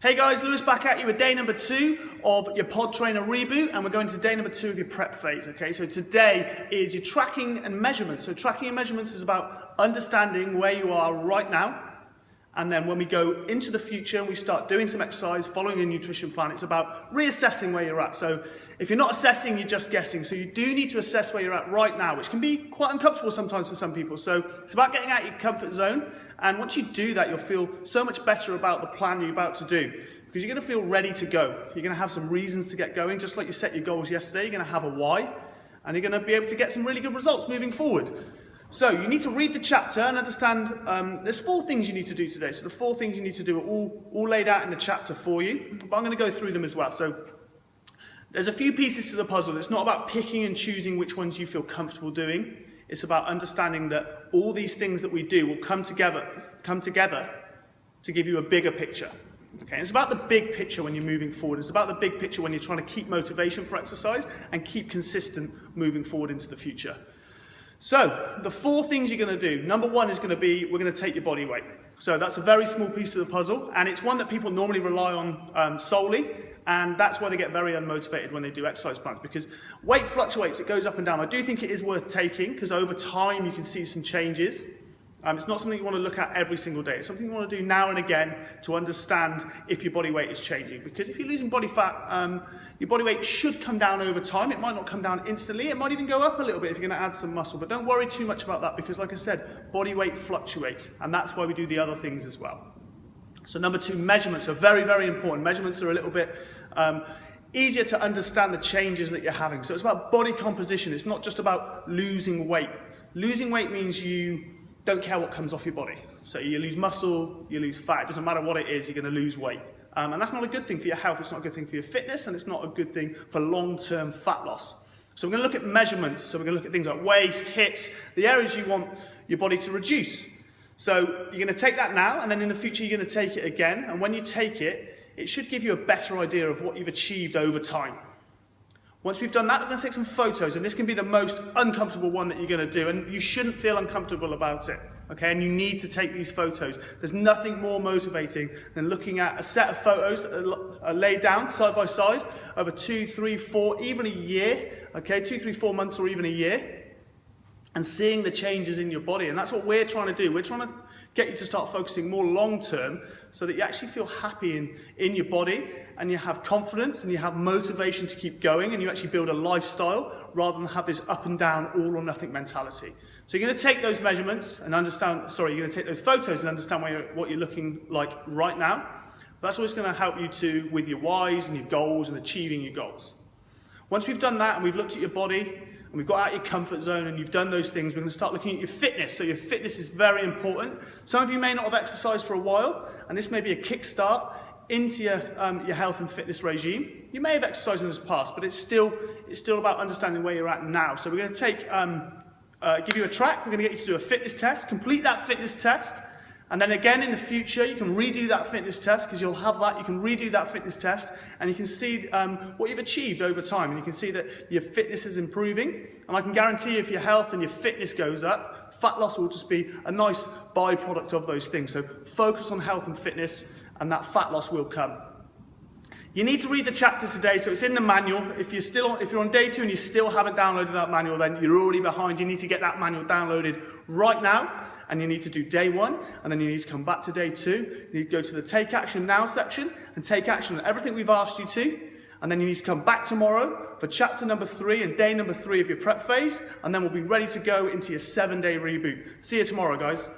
Hey guys, Lewis back at you with day number 2 of your pod trainer reboot, and we're going to day number 2 of your prep phase. Okay, so today is your tracking and measurements. So tracking and measurements is about understanding where you are right now, and then when we go into the future and we start doing some exercise, following a nutrition plan, it's about reassessing where you're at. So if you're not assessing, you're just guessing. So you do need to assess where you're at right now, which can be quite uncomfortable sometimes for some people. So it's about getting out of your comfort zone. And once you do that, you'll feel so much better about the plan you're about to do, because you're going to feel ready to go. You're going to have some reasons to get going, just like you set your goals yesterday. You're going to have a why, and you're going to be able to get some really good results moving forward. So you need to read the chapter and understand there's 4 things you need to do today. So the 4 things you need to do are all laid out in the chapter for you, but I'm going to go through them as well. So there's a few pieces to the puzzle. It's not about picking and choosing which ones you feel comfortable doing. It's about understanding that all these things that we do will come together to give you a bigger picture. Okay, it's about the big picture when you're moving forward. It's about the big picture when you're trying to keep motivation for exercise and keep consistent moving forward into the future. So the 4 things you're going to do. Number 1 is going to be, we're going to take your body weight. So that's a very small piece of the puzzle, and it's one that people normally rely on solely. And that's why they get very unmotivated when they do exercise plans, because weight fluctuates, it goes up and down. I do think it is worth taking, because over time you can see some changes. It's not something you want to look at every single day. It's something you want to do now and again to understand if your body weight is changing. Because if you're losing body fat, your body weight should come down over time. It might not come down instantly. It might even go up a little bit if you're going to add some muscle. But don't worry too much about that, because like I said, body weight fluctuates. And that's why we do the other things as well. So number 2, measurements are very, very important. Measurements are a little bit easier to understand the changes that you're having. So it's about body composition. It's not just about losing weight. Losing weight means you don't care what comes off your body. So you lose muscle, you lose fat. It doesn't matter what it is, you're going to lose weight. And that's not a good thing for your health. It's not a good thing for your fitness, and it's not a good thing for long-term fat loss. So we're going to look at measurements. So we're going to look at things like waist, hips, the areas you want your body to reduce. So you're going to take that now, and then in the future you're going to take it again. And when you take it, it should give you a better idea of what you've achieved over time. Once we've done that, we're going to take some photos, and this can be the most uncomfortable one that you're going to do, and you shouldn't feel uncomfortable about it, okay? And you need to take these photos. There's nothing more motivating than looking at a set of photos that are laid down side by side over 2, 3, 4, even a year, okay? 2, 3, 4 months or even a year, and seeing the changes in your body. And that's what we're trying to do. We're trying to get you to start focusing more long term, so that you actually feel happy in your body, and you have confidence and you have motivation to keep going, and you actually build a lifestyle rather than have this up and down, all or nothing mentality. So you're going to take those measurements and you're going to take those photos and understand what you're looking like right now. That's always going to help you with your whys and your goals and achieving your goals. Once we've done that and we've looked at your body, and we've got out your comfort zone and you've done those things, we're going to start looking at your fitness. So your fitness is very important. Some of you may not have exercised for a while, and this may be a kickstart into your health and fitness regime. You may have exercised in the past, but it's still about understanding where you're at now. So we're going to give you a track. We're going to get you to do a fitness test, complete that fitness test, and then again in the future you can redo that fitness test, because you'll have that. You can redo that fitness test, and you can see what you've achieved over time, and you can see that your fitness is improving. And I can guarantee you, if your health and your fitness goes up, fat loss will just be a nice byproduct of those things. So focus on health and fitness, and that fat loss will come. You need to read the chapter today, so it's in the manual. If you're on day 2 and you still haven't downloaded that manual, then you're already behind. You need to get that manual downloaded right now. And you need to do day 1, and then you need to come back to day 2. You need to go to the Take Action Now section and take action on everything we've asked you to. And then you need to come back tomorrow for chapter number 3 and day number 3 of your prep phase. And then we'll be ready to go into your 7-day reboot. See you tomorrow, guys.